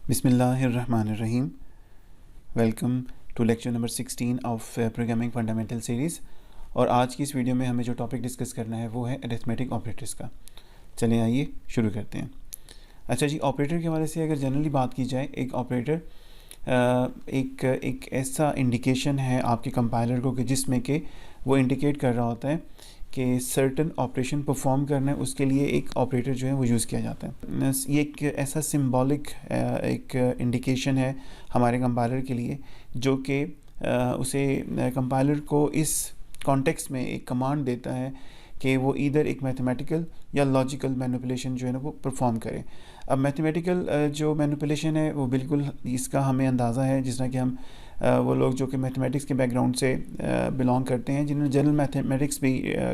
बिस्मिल्लाहिर्रहमानिर्रहीम। Welcome to lecture number 16 of programming fundamental series. और आज की इस वीडियो में हमें जो टॉपिक डिस्कस करना है वो है अरिथमेटिक ऑपरेटर्स का। चलिए आइए शुरू करते हैं। अच्छा जी, ऑपरेटर के हवाले से अगर जनरली बात की जाए, एक ऑपरेटर एक ऐसा इंडिकेशन है आपके कंपाइलर को कि जिसमें कि वो इंडिकेट कर रहा होता है कि सर्टन ऑपरेशन परफॉर्म करना है, उसके लिए एक ऑपरेटर जो है वो यूज़ किया जाता है। ये एक ऐसा सिंबॉलिक एक इंडिकेशन है हमारे कंपाइलर के लिए, जो कि उसे कंपाइलर को इस कॉन्टेक्स्ट में एक कमांड देता है कि वो इधर एक मैथमेटिकल या लॉजिकल मैनिपुलेशन जो है ना वो परफॉर्म करे। अब मैथमेटिकल जो मैनिपुलेशन है वो बिल्कुल इसका हमें अंदाज़ा है, जिस तरह कि हम वो लोग जो कि मैथमेटिक्स के बैकग्राउंड से बिलोंग करते हैं, जिन्होंने जनरल मैथमेटिक्स भी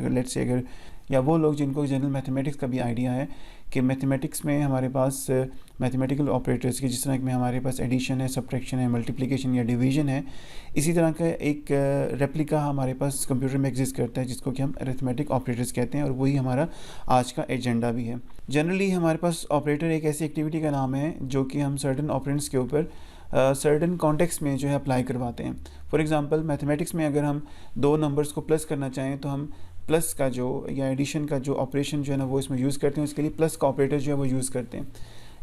लेट्स से अगर, या वो लोग जिनको जनरल मैथमेटिक्स का भी आइडिया है कि मैथमेटिक्स में हमारे पास मैथमेटिकल ऑपरेटर्स की, जिस तरह में हमारे पास एडिशन है, सब्ट्रैक्शन है, मल्टीप्लिकेशन या डिवीजन है, इसी तरह का एक रेप्लिका हमारे पास कंप्यूटर में एग्जिस्ट करता है जिसको कि हम अरिथमेटिक ऑपरेटर्स कहते हैं, और वही हमारा आज का एजेंडा भी है। जनरली हमारे पास ऑपरेटर एक ऐसी एक्टिविटी का नाम है जो कि हम सर्टन ऑपरेंड्स के ऊपर सर्टन कॉन्टेक्स्ट में जो है अप्लाई करवाते हैं। फॉर एग्जांपल मैथमेटिक्स में अगर हम दो नंबर्स को प्लस करना चाहें तो हम प्लस का जो या एडिशन का जो ऑपरेशन जो है ना वो इसमें यूज़ करते हैं, उसके लिए प्लस का ऑपरेटर जो है वो यूज़ करते हैं।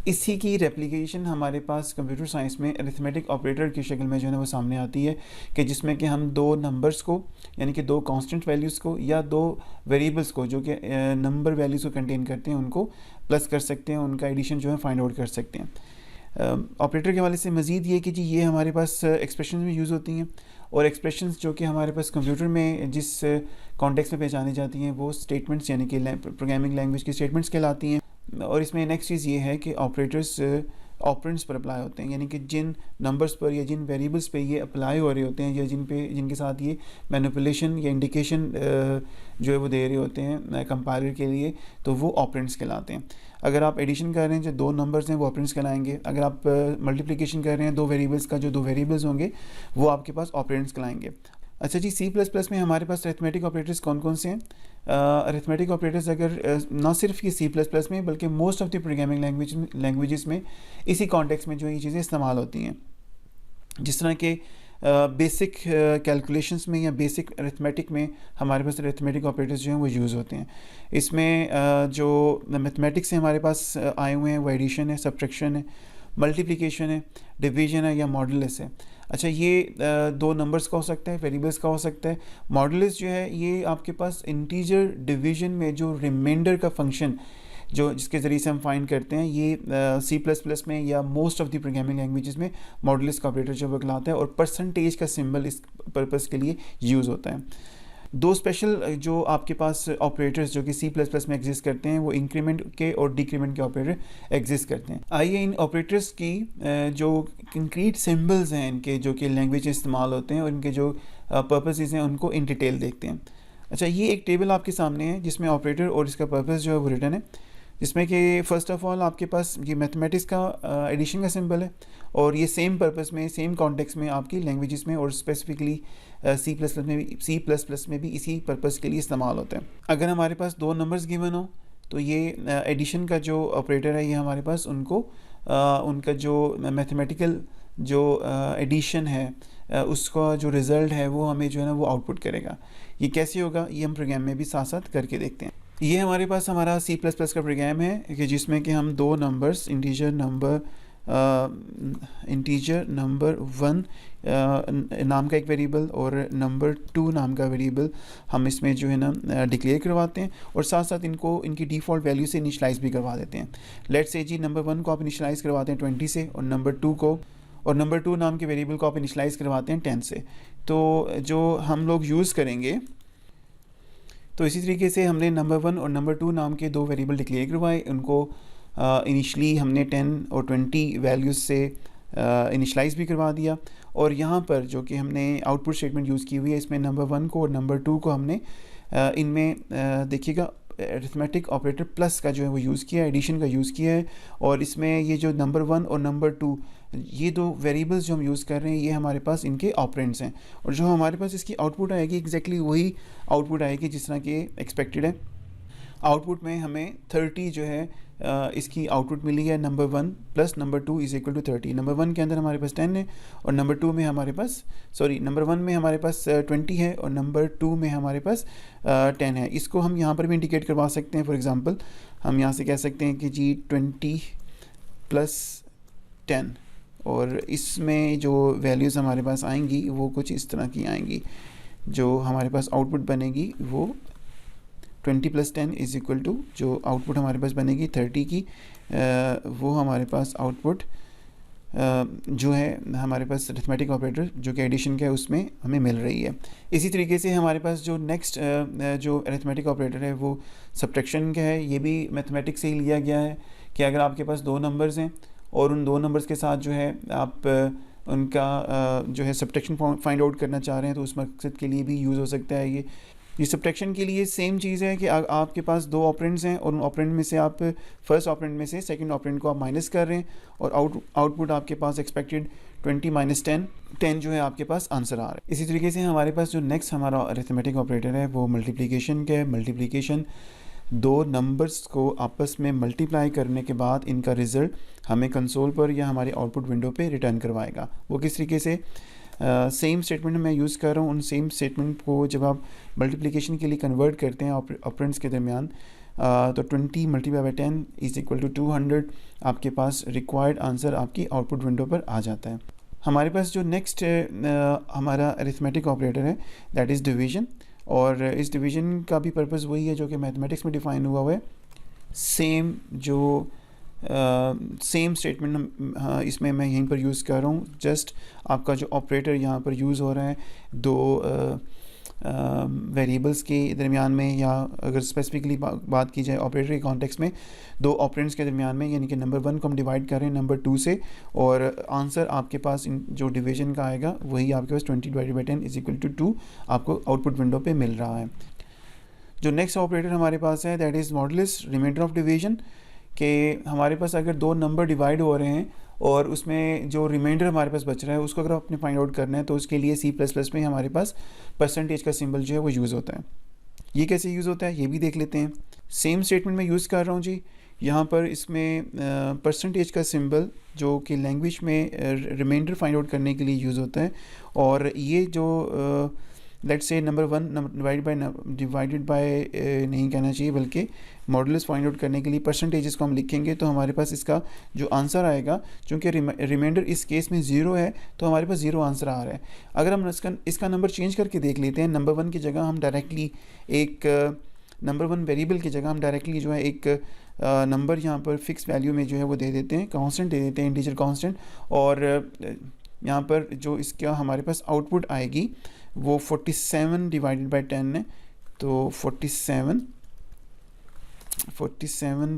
इसी की रेप्लिकेशन हमारे पास कंप्यूटर साइंस में अरिथमेटिक ऑपरेटर की शक्ल में जो है ना वो सामने आती है, कि जिसमें कि हम दो नंबर्स को, यानी कि दो कांस्टेंट वैल्यूज़ को या दो वेरिएबल्स को जो कि नंबर वैल्यूज़ को कंटेन करते हैं उनको प्लस कर सकते हैं, उनका एडिशन जो है फाइंड आउट कर सकते हैं। ऑपरेटर के हवाले से मज़ीद ये कि जी ये हमारे पास एक्सप्रेशन में यूज़ होती हैं, और एक्सप्रेशंस जो कि हमारे पास कंप्यूटर में जिस कॉन्टेक्स्ट में पहचानी जाती हैं वो स्टेटमेंट्स, यानी कि प्रोग्रामिंग लैंग्वेज की स्टेटमेंट्स कहलाती हैं। और इसमें नेक्स्ट चीज़ ये है कि ऑपरेटर्स ऑपरेंड्स पर अप्लाई होते हैं, यानी कि जिन नंबर्स पर या जिन वेरिएबल्स पे ये अप्लाई हो रहे होते हैं, या जिनके साथ ये मैनिपुलेशन या इंडिकेशन जो है वो दे रहे होते हैं कंपाइलर के लिए, तो वो ऑपरेंड्स कहलाते हैं। अगर आप एडिशन कर रहे हैं जो दो नंबर्स हैं वो ऑपरेंड्स कहलाएंगे। अगर आप मल्टीप्लिकेशन कर रहे हैं दो वेरिएबल्स का, जो दो वेरिएबल्स होंगे वो आपके पास ऑपरेंड्स कहलाएंगे। अच्छा जी, C++ में हमारे पास अरिथमेटिक ऑपरेटर्स कौन कौन से हैं? अरिथमेटिक ऑपरेटर्स अगर ना सिर्फ ये C++ में बल्कि most of the programming languages में इसी कॉन्टेक्स्ट में जो ये चीज़ें इस्तेमाल होती हैं। जिस तरह के बेसिक कैलकुलेशंस में या बेसिक अरिथमेटिक में हमारे पास अरिथमेटिक ऑपरेटर्स जो हैं वो यूज़ होते हैं। इसमें जो मैथमेटिक्स से हमारे पास आए हुए हैं वो एडिशन है, सब्ट्रैक्शन है, मल्टीप्लिकेशन है, डिवीजन है या मॉडुलस है। अच्छा, ये दो नंबर्स का हो सकता है, वेरिएबल्स का हो सकता है। मॉडुलस जो है ये आपके पास इंटीजर डिवीजन में जो रिमाइंडर का फंक्शन जो जिसके ज़रिए से हम फाइंड करते हैं, ये C++ में या most of the programming languages में मॉडुलस का ऑपरेटर जो कहलाता है, और परसेंटेज का सिंबल इस पर्पज़ के लिए यूज़ होता है। दो स्पेशल जो आपके पास ऑपरेटर्स जो कि C++ में एग्जिस्ट करते हैं वो इंक्रीमेंट के और डिक्रीमेंट के ऑपरेटर एग्जिस्ट करते हैं। आइए इन ऑपरेटर्स की जो कंक्रीट सिंबल्स हैं इनके, जो कि लैंग्वेज में इस्तेमाल होते हैं, और इनके जो पर्पसेस हैं उनको इन डिटेल देखते हैं। अच्छा, ये एक टेबल आपके सामने है जिसमें ऑपरेटर और इसका पर्पस जो है वो रिटन है, जिसमें कि फ़र्स्ट ऑफ़ ऑल आपके पास ये मैथमेटिक्स का एडिशन का सिंबल है, और ये सेम पर्पस में, सेम कॉन्टेक्स्ट में आपकी लैंग्वेजेस में और स्पेसिफिकली C++ में भी इसी पर्पस के लिए इस्तेमाल होता है। अगर हमारे पास दो नंबर्स गिवन हो तो ये एडिशन का जो ऑपरेटर है ये हमारे पास उनको उनका जो मैथमेटिकल जो एडिशन है उसका जो रिज़ल्ट है वो हमें जो है ना वो आउटपुट करेगा। ये कैसे होगा ये हम प्रोग्राम में भी साथ साथ करके देखते हैं। ये हमारे पास हमारा C++ का प्रोग्राम है कि जिसमें कि हम दो नंबर्स इंटीजर नंबर 1 नाम का एक वेरिएबल और नंबर 2 नाम का वेरिएबल हम इसमें जो है ना डिक्लेयर करवाते हैं, और साथ साथ इनको इनकी डिफ़ॉल्ट वैल्यू से इनिशलाइज़ भी करवा देते हैं। लेट्स से जी नंबर 1 को आप इनिशलाइज़ करवाते हैं 20 से, और नंबर 2 नाम के वेरिएबल को आप इनिशलाइज़ करवाते हैं 10 से। तो जो हम लोग यूज़ करेंगे, तो इसी तरीके से हमने नंबर 1 और नंबर 2 नाम के दो वेरिएबल डिक्लेयर करवाए, उनको इनिशली हमने 10 और 20 वैल्यूज़ से इनिशलाइज़ भी करवा दिया। और यहाँ पर जो कि हमने आउटपुट स्टेटमेंट यूज़ की हुई है, इसमें नंबर 1 को और नंबर 2 को हमने इनमें देखिएगा अरिथमेटिक ऑपरेटर प्लस का जो है वो यूज़ किया है, एडिशन का यूज़ किया है। और इसमें ये जो नंबर 1 और नंबर 2 ये दो वेरिएबल्स जो हम यूज़ कर रहे हैं ये हमारे पास इनके ऑपरेंड्स हैं, और जो हमारे पास इसकी आउटपुट आएगी एग्जैक्टली वही आउटपुट आएगी जिस तरह की एक्सपेक्टेड है। आउटपुट में हमें 30 जो है इसकी आउटपुट मिली है number 1 plus number 2 is equal to 30। Number 1 के अंदर हमारे पास 10 है और नंबर 2 में हमारे पास नंबर 1 में हमारे पास 20 है और नंबर 2 में हमारे पास 10 है। इसको हम यहाँ पर भी इंडिकेट करवा सकते हैं। फॉर एग्जांपल हम यहाँ से कह सकते हैं कि जी 20 प्लस 10 और इसमें जो वैल्यूज़ हमारे पास आएंगी वो कुछ इस तरह की आएंगी। जो हमारे पास आउटपुट बनेगी वो 20 प्लस 10 इज़ इक्वल टू, जो आउटपुट हमारे पास बनेगी 30 की, वो हमारे पास आउटपुट जो है हमारे पास अरिथमेटिक ऑपरेटर जो कि एडिशन का है उसमें हमें मिल रही है। इसी तरीके से हमारे पास जो नेक्स्ट जो अरिथमेटिक ऑपरेटर है वो सब्ट्रैक्शन का है। ये भी मैथमेटिक्स से ही लिया गया है कि अगर आपके पास दो नंबर्स हैं और उन दो नंबर्स के साथ जो है आप उनका जो है सब्ट्रैक्शन फाइंड आउट करना चाह रहे हैं तो उस मकसद के लिए भी यूज़ हो सकता है। ये सब्ट्रैक्शन के लिए सेम चीज़ है कि आपके पास दो ऑपरेंड्स हैं और उन ऑपरेंड में से आप फर्स्ट ऑपरेंड में से सेकंड ऑपरेंड को आप माइनस कर रहे हैं और आउटपुट आपके पास एक्सपेक्टेड 20 माइनस 10 जो है आपके पास आंसर आ रहा है। इसी तरीके से हमारे पास जो नेक्स्ट हमारा अरिथमेटिक ऑपरेटर है वो मल्टीप्लिकेशन का है। मल्टीप्लिकेशन दो नंबर्स को आपस में मल्टीप्लाई करने के बाद इनका रिज़ल्ट हमें कंसोल पर या हमारे आउटपुट विंडो पे रिटर्न करवाएगा। वो किस तरीके से, सेम स्टेटमेंट मैं यूज़ कर रहा हूँ। उन सेम स्टेटमेंट को जब आप मल्टीप्लिकेशन के लिए कन्वर्ट करते हैं ऑपरेंड्स के दरमियान, तो 20 multiply by 10 is equal to 200 आपके पास रिक्वायर्ड आंसर आपकी आउटपुट विंडो पर आ जाता है। हमारे पास जो नेक्स्ट हमारा अरिथमेटिक ऑपरेटर है दैट इज़ डिवीजन, और इस डिवीजन का भी पर्पस वही है जो कि मैथमेटिक्स में डिफ़ाइन हुआ है। सेम स्टेटमेंट इसमें मैं यहीं पर यूज़ कर रहा हूँ। जस्ट आपका जो ऑपरेटर यहाँ पर यूज़ हो रहा है दो वेरिएबल्स के दरमियान में, या अगर स्पेसिफिकली बात की जाए ऑपरेटर के कॉन्टेक्स्ट में दो ऑपरेंड्स के दरमियान में, यानी कि नंबर 1 को हम डिवाइड कर रहे हैं नंबर 2 से और आंसर आपके पास जो डिवीजन का आएगा वही आपके पास 20 divided by 10 is equal to 2 आपको आउटपुट विंडो पे मिल रहा है। जो नेक्स्ट ऑपरेटर हमारे पास है that is modulus remainder of division, कि हमारे पास अगर दो नंबर डिवाइड हो रहे हैं और उसमें जो रिमाइंडर हमारे पास बच रहा है उसको अगर अपने फाइंड आउट करना है तो उसके लिए C++ में हमारे पास परसेंटेज का सिंबल जो है वो यूज़ होता है। ये कैसे यूज़ होता है ये भी देख लेते हैं। सेम स्टेटमेंट में यूज़ कर रहा हूँ जी। यहाँ पर इसमें परसेंटेज का सिंबल जो कि लैंग्वेज में रिमाइंडर फाइंड आउट करने के लिए यूज़ होता है, और ये जो let's say number 1 divided by नहीं कहना चाहिए बल्कि मॉडुलस फाइंड आउट करने के लिए परसेंटेजेस को हम लिखेंगे तो हमारे पास इसका जो आंसर आएगा, चूँकि रिमाइंडर इस केस में 0 है तो हमारे पास 0 आंसर आ रहा है। अगर हम इसका नंबर चेंज करके देख लेते हैं, नंबर 1 की जगह हम डायरेक्टली एक नंबर 1 वेरिएबल की जगह हम डायरेक्टली जो है एक नंबर यहाँ पर फिक्स वैल्यू में जो है वो दे देते हैं, कांस्टेंट दे देते हैं, इंटीजर कांस्टेंट, और यहाँ पर जो इसका हमारे पास आउटपुट आएगी वो 47 डिवाइडेड बाई 10 है। तो 47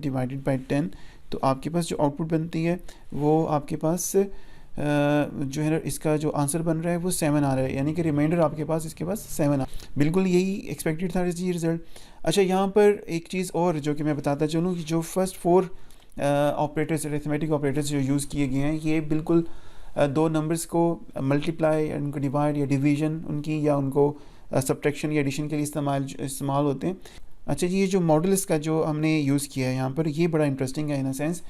डिवाइडेड बाई 10, तो आपके पास जो आउटपुट बनती है वो आपके पास जो है इसका जो आंसर बन रहा है वो 7 आ रहा है, यानी कि रिमाइंडर आपके पास इसके पास 7 बिल्कुल यही एक्सपेक्टेड था जी रिज़ल्ट। अच्छा, यहाँ पर एक चीज़ और जो कि मैं बताता चलूँ कि जो फर्स्ट 4 ऑपरेटर्स अरिथमेटिक ऑपरेटर्स जो यूज़ किए गए हैं ये बिल्कुल दो नंबर्स को मल्टीप्लाई, उनको डिवाइड या डिवीजन उनकी, या उनको सब्ट्रैक्शन या एडिशन के लिए इस्तेमाल होते हैं। अच्छा जी, ये जो मॉडुलस का जो हमने यूज़ किया है यहाँ पर ये बड़ा इंटरेस्टिंग है इन अ सेंस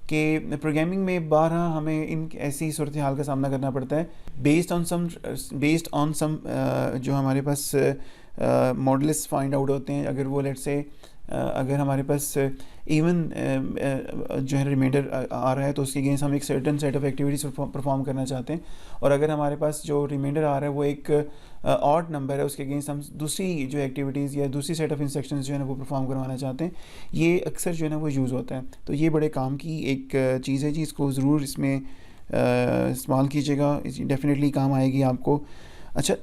कि प्रोग्रामिंग में बारहा हमें इन ऐसी सूरत हाल का सामना करना पड़ता है बेस्ड ऑन सम जो हमारे पास मॉडुलस फाइंड आउट होते हैं। अगर वो लेट्स से अगर हमारे पास इवन जो है रिमाइंडर आ रहा है तो उसके अगेंस्ट हम एक certain set of activities perform करना चाहते हैं, और अगर हमारे पास जो रिमाइंडर आ रहा है वो एक ऑड नंबर है उसके अगेंस्ट हम दूसरी जो एक्टिविटीज़ या दूसरी सेट ऑफ इंस्ट्रक्शंस जो है ना वो परफॉर्म करवाना चाहते हैं। ये अक्सर जो है ना वो यूज़ होता है, तो ये बड़े काम की एक चीज़ है जी, इसको ज़रूर इसमें इस्तेमाल कीजिएगा, डेफिनेटली काम आएगी आपको। अच्छा,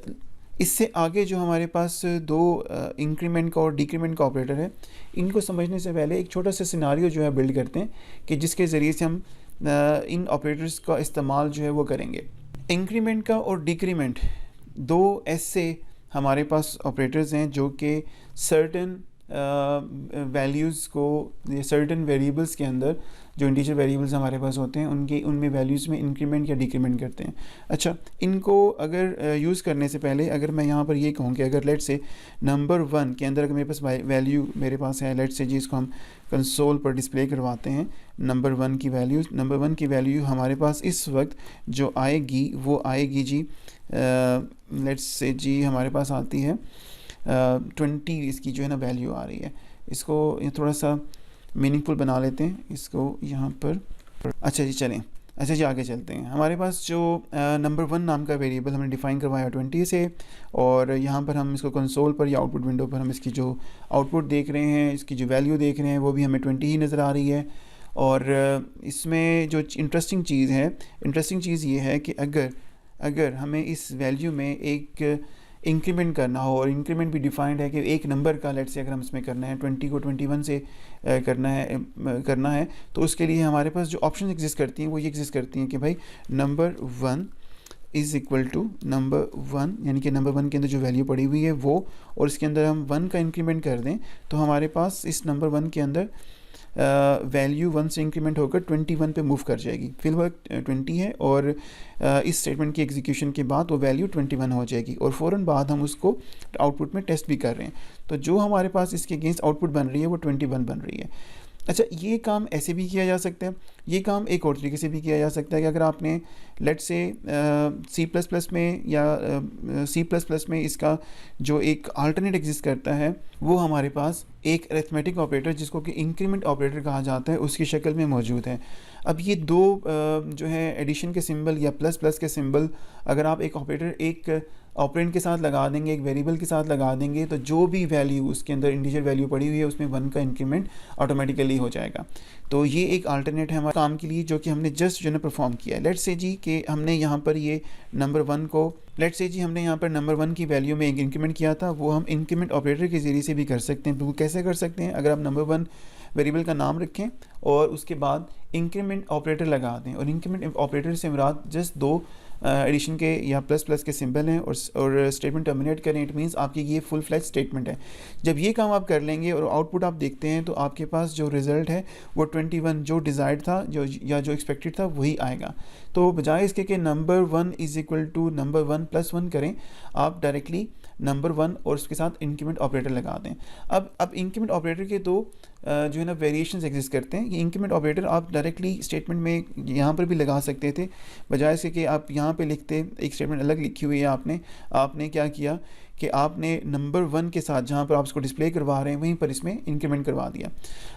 इससे आगे जो हमारे पास दो इंक्रीमेंट का और डिक्रीमेंट का ऑपरेटर है, इनको समझने से पहले एक छोटा सा सिनारियो जो है बिल्ड करते हैं कि जिसके ज़रिए से हम इन ऑपरेटर्स का इस्तेमाल जो है वो करेंगे। इंक्रीमेंट का और डिक्रीमेंट दो ऐसे हमारे पास ऑपरेटर्स हैं जो कि सर्टेन वैल्यूज़ को सर्टेन वेरिएबल्स के अंदर जो इंटीजर वेरिएबल्स हमारे पास होते हैं उनमें वैल्यूज़ में इंक्रीमेंट या डिक्रीमेंट करते हैं। अच्छा, इनको अगर यूज़ करने से पहले अगर मैं यहाँ पर ये कहूँ कि अगर लेट से नंबर 1 के अंदर अगर मेरे पास वैल्यू मेरे पास है, लेट से जी इसको हम कंसोल पर डिस्प्ले करवाते हैं नंबर 1 की वैल्यू। नंबर 1 की वैल्यू हमारे पास इस वक्त जो आएगी वो आएगी जी लेट्स से जी हमारे पास आती है 20 इसकी जो है ना वैल्यू आ रही है। इसको ये थोड़ा सा मीनिंगफुल बना लेते हैं इसको यहाँ पर। अच्छा जी चलें, अच्छा जी आगे चलते हैं। हमारे पास जो नंबर 1 नाम का वेरिएबल हमने डिफ़ाइन करवाया 20 से, और यहाँ पर हम इसको कंसोल पर या आउटपुट विंडो पर हम इसकी जो आउटपुट देख रहे हैं, इसकी जो वैल्यू देख रहे हैं वो भी हमें 20 ही नज़र आ रही है। और इसमें जो इंटरेस्टिंग चीज़ ये है कि अगर हमें इस वैल्यू में एक इंक्रीमेंट करना हो, और इंक्रीमेंट भी डिफाइंड है कि एक नंबर का लेट से अगर हम इसमें करना है 20 को 21 से करना है तो उसके लिए हमारे पास जो ऑप्शन एग्जिस्ट करती हैं वो ये एग्जिस्ट करती हैं कि भाई number 1 is equal to number 1, यानी कि नंबर 1 के अंदर जो वैल्यू पड़ी हुई है वो, और इसके अंदर हम 1 का इंक्रीमेंट कर दें तो हमारे पास इस नंबर 1 के अंदर वैल्यू 1 से इंक्रीमेंट होकर 21 पे मूव कर जाएगी। फिलहाल 20 है और इस स्टेटमेंट की एग्जीक्यूशन के बाद वो वैल्यू 21 हो जाएगी, और फ़ौरन बाद हम उसको आउटपुट में टेस्ट भी कर रहे हैं। तो जो हमारे पास इसके अगेंस्ट आउटपुट बन रही है वो 21 बन रही है। अच्छा, ये काम ऐसे भी किया जा सकता है, ये काम एक और तरीके से भी किया जा सकता है कि अगर आपने लेट से C++ में या C++ में इसका जो एक अल्टरनेट एग्जिस्ट करता है वो हमारे पास एक अरिथमेटिक ऑपरेटर जिसको कि इंक्रीमेंट ऑपरेटर कहा जाता है उसकी शक्ल में मौजूद है। अब ये दो जो है एडिशन के सिंबल या प्लस प्लस के सिंबल अगर आप एक ऑपरेटर एक ऑपरेंड के साथ लगा देंगे, एक वेरिएबल के साथ लगा देंगे, तो जो भी वैल्यू उसके अंदर इंटीजर वैल्यू पड़ी हुई है उसमें 1 का इंक्रीमेंट ऑटोमेटिकली हो जाएगा। तो ये एक अल्टरनेट है हमारे काम के लिए जो कि हमने जस्ट जो है प्रफॉर्म किया है। लेट्स से जी कि हमने यहाँ पर ये नंबर 1 को लेट्स से जी हमने यहाँ पर नंबर 1 की वैल्यू में एक इंक्रीमेंट किया था, वो हम इंक्रीमेंट ऑपरेटर के ज़रिए से भी कर सकते हैं। तो कैसे कर सकते हैं? अगर आप नंबर 1 वेरिएबल का नाम रखें और उसके बाद इंक्रीमेंट ऑपरेटर लगा दें, और इंक्रीमेंट ऑपरेटर से मुराद जस्ट दो एडिशन के या प्लस प्लस के सिंबल हैं और स्टेटमेंट टर्मिनेट करें, इट मीन्स आपकी ये फुल फ्लैज स्टेटमेंट है। जब ये काम आप कर लेंगे और आउटपुट आप देखते हैं तो आपके पास जो रिज़ल्ट है वो 21 जो डिज़ायर्ड था जो एक्सपेक्टेड था वही आएगा। तो बजाय इसके कि number 1 is equal to number 1 plus 1 करें, आप डायरेक्टली नंबर 1 और उसके साथ इंक्रीमेंट ऑपरेटर लगा दें। अब इंक्रीमेंट ऑपरेटर के दो जो है ना वेरिएशंस एग्जिस्ट करते हैं। ये इंक्रीमेंट ऑपरेटर आप डायरेक्टली स्टेटमेंट में यहाँ पर भी लगा सकते थे, बजाय से कि आप यहाँ पे लिखते एक स्टेटमेंट अलग लिखी हुई है आपने क्या किया कि आपने नंबर 1 के साथ जहाँ पर आप इसको डिस्प्ले करवा रहे हैं वहीं पर इसमें इंक्रीमेंट करवा दिया।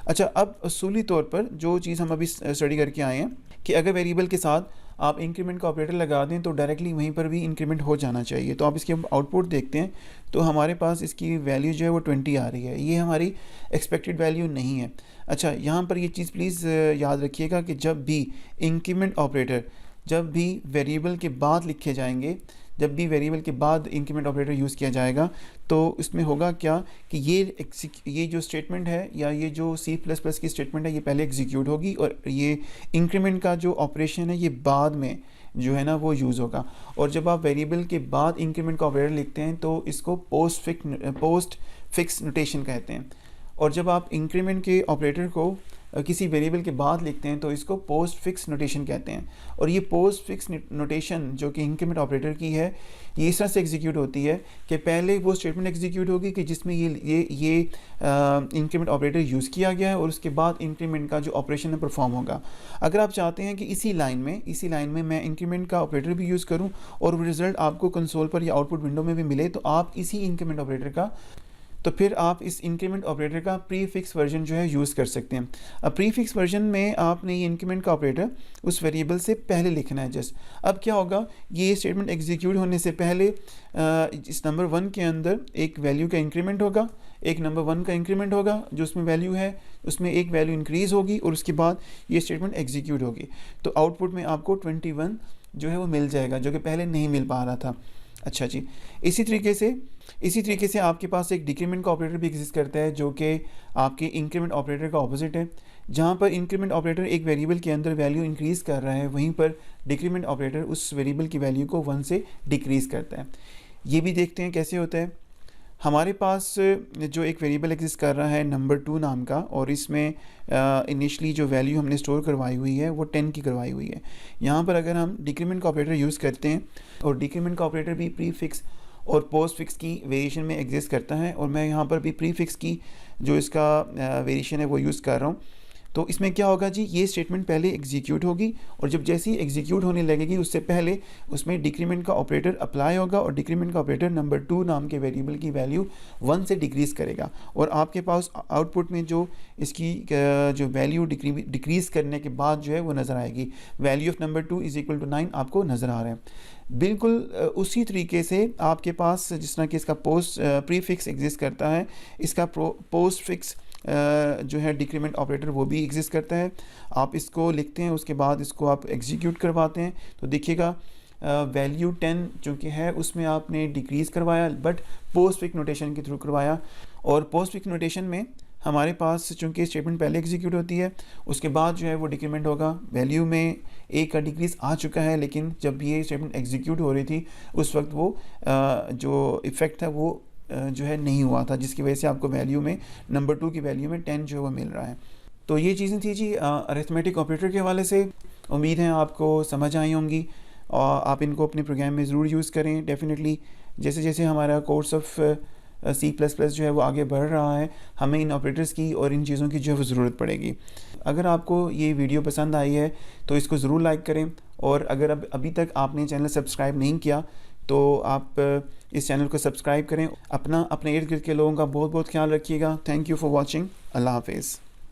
अच्छा, अब असूली तौर पर जो चीज़ हम अभी स्टडी करके आए हैं कि अगर वेरिएबल के साथ आप इंक्रीमेंट का ऑपरेटर लगा दें तो डायरेक्टली वहीं पर भी इंक्रीमेंट हो जाना चाहिए। तो आप इसके आउटपुट देखते हैं तो हमारे पास इसकी वैल्यू जो है वो 20 आ रही है, ये हमारी एक्सपेक्टेड वैल्यू नहीं है। अच्छा, यहाँ पर ये चीज़ प्लीज़ याद रखिएगा कि जब भी इंक्रीमेंट ऑपरेटर जब भी वेरिएबल के बाद लिखे जाएंगे, जब भी वेरिएबल के बाद इंक्रीमेंट ऑपरेटर यूज़ किया जाएगा तो इसमें होगा क्या कि ये जो स्टेटमेंट है या ये जो C++ की स्टेटमेंट है ये पहले एग्जीक्यूट होगी, और ये इंक्रीमेंट का जो ऑपरेशन है ये बाद में जो है ना वो यूज़ होगा। और जब आप वेरिएबल के बाद इंक्रीमेंट का ऑपरेटर लिखते हैं तो इसको पोस्ट फिक्स नोटेशन कहते हैं, और जब आप इंक्रीमेंट के ऑपरेटर को किसी वेरिएबल के बाद लिखते हैं तो इसको पोस्ट फिक्स नोटेशन कहते हैं। और ये पोस्ट फिक्स नोटेशन जो कि इंक्रीमेंट ऑपरेटर की है ये इस तरह से एग्जीक्यूट होती है कि पहले वो स्टेटमेंट एग्जीक्यूट होगी कि जिसमें ये इंक्रीमेंट ऑपरेटर यूज़ किया गया है, और उसके बाद इंक्रीमेंट का जो ऑपरेशन है परफॉर्म होगा। अगर आप चाहते हैं कि इसी लाइन में मैं इंक्रीमेंट का ऑपरेटर भी यूज़ करूँ और वो रिज़ल्ट आपको कंसोल पर या आउटपुट विंडो में भी मिले, तो आप इसी इंक्रीमेंट ऑपरेटर का तो फिर आप इस इंक्रीमेंट ऑपरेटर का प्री फिक्स वर्जन जो है यूज़ कर सकते हैं। अब प्री फिक्स वर्जन में आपने ये इंक्रीमेंट का ऑपरेटर उस वेरिएबल से पहले लिखना है जस्ट। अब क्या होगा, ये स्टेटमेंट एग्जीक्यूट होने से पहले इस नंबर 1 के अंदर एक वैल्यू का इंक्रीमेंट होगा, एक नंबर 1 का इंक्रीमेंट होगा, जो उसमें वैल्यू है उसमें एक वैल्यू इंक्रीज़ होगी, और उसके बाद ये स्टेटमेंट एग्जीक्यूट होगी। तो आउटपुट में आपको 21 जो है वो मिल जाएगा, जो कि पहले नहीं मिल पा रहा था। अच्छा जी, इसी तरीके से आपके पास एक डिक्रीमेंट का ऑपरेटर भी एग्जिस्ट करता है जो कि आपके इंक्रीमेंट ऑपरेटर का ऑपोजिट है। जहाँ पर इंक्रीमेंट ऑपरेटर एक वेरिएबल के अंदर वैल्यू इंक्रीज़ कर रहा है, वहीं पर डिक्रीमेंट ऑपरेटर उस वेरिएबल की वैल्यू को 1 से डिक्रीज़ करता है। ये भी देखते हैं कैसे होता है। हमारे पास जो एक वेरिएबल एग्जिस्ट कर रहा है नंबर 2 नाम का, और इसमें इनिशियली जो वैल्यू हमने स्टोर करवाई हुई है वो 10 की करवाई हुई है। यहाँ पर अगर हम डिक्रीमेंट का ऑपरेटर यूज़ करते हैं, और डिक्रीमेंट का ऑपरेटर भी प्री फिक्स और पोस्ट फिक्स की वेरिएशन में एग्जिस्ट करता है, और मैं यहाँ पर भी प्री फिक्स की जो इसका वेरिएशन है वो यूज़ कर रहा हूँ। तो इसमें क्या होगा जी, ये स्टेटमेंट पहले एग्जीक्यूट होगी, और जब जैसे ही एग्जीक्यूट होने लगेगी उससे पहले उसमें डिक्रीमेंट का ऑपरेटर अप्लाई होगा, और डिक्रीमेंट का ऑपरेटर नंबर 2 नाम के वेरिएबल की वैल्यू 1 से डिक्रीज़ करेगा, और आपके पास आउटपुट में जो इसकी जो वैल्यू डिक्रीज़ करने के बाद जो है वो नज़र आएगी, value of number 2 is equal to 9 आपको नज़र आ रहा है। बिल्कुल उसी तरीके से आपके पास जिस तरह कि इसका पोस्ट प्री फिक्स एग्जिस्ट करता है, इसका पोस्ट फिक्स जो है डिक्रीमेंट ऑपरेटर वो भी एग्जिस्ट करता है। आप इसको लिखते हैं, उसके बाद इसको आप एग्जीक्यूट करवाते हैं, तो देखिएगा वैल्यू 10 चूँकि है उसमें आपने डिक्रीज़ करवाया, बट पोस्ट फिक्स नोटेशन के थ्रू करवाया। और पोस्ट फिक्स नोटेशन में हमारे पास चूँकि स्टेटमेंट पहले एग्जीक्यूट होती है, उसके बाद जो है वो डिक्रीमेंट होगा। वैल्यू में एक का डिक्रीज़ आ चुका है, लेकिन जब ये स्टेटमेंट एग्जीक्यूट हो रही थी उस वक्त वो जो इफ़ेक्ट था वो जो है नहीं हुआ था, जिसकी वजह से आपको वैल्यू में नंबर 2 की वैल्यू में 10 जो है वो मिल रहा है। तो ये चीज़ें थी जी अरिथमेटिक ऑपरेटर के हवाले से। उम्मीद है आपको समझ आई होंगी, और आप इनको अपने प्रोग्राम में ज़रूर यूज़ करें। डेफिनेटली जैसे जैसे हमारा कोर्स ऑफ C++ जो है वो आगे बढ़ रहा है, हमें इन ऑपरेटर्स की और इन चीज़ों की जो है वो ज़रूरत पड़ेगी। अगर आपको ये वीडियो पसंद आई है तो इसको ज़रूर लाइक करें, और अगर अभी तक आपने चैनल सब्सक्राइब नहीं किया तो आप इस चैनल को सब्सक्राइब करें। अपने इर्द गिर्द के लोगों का बहुत बहुत ख्याल रखिएगा। Thank you for watching. अल्लाह हाफिज़।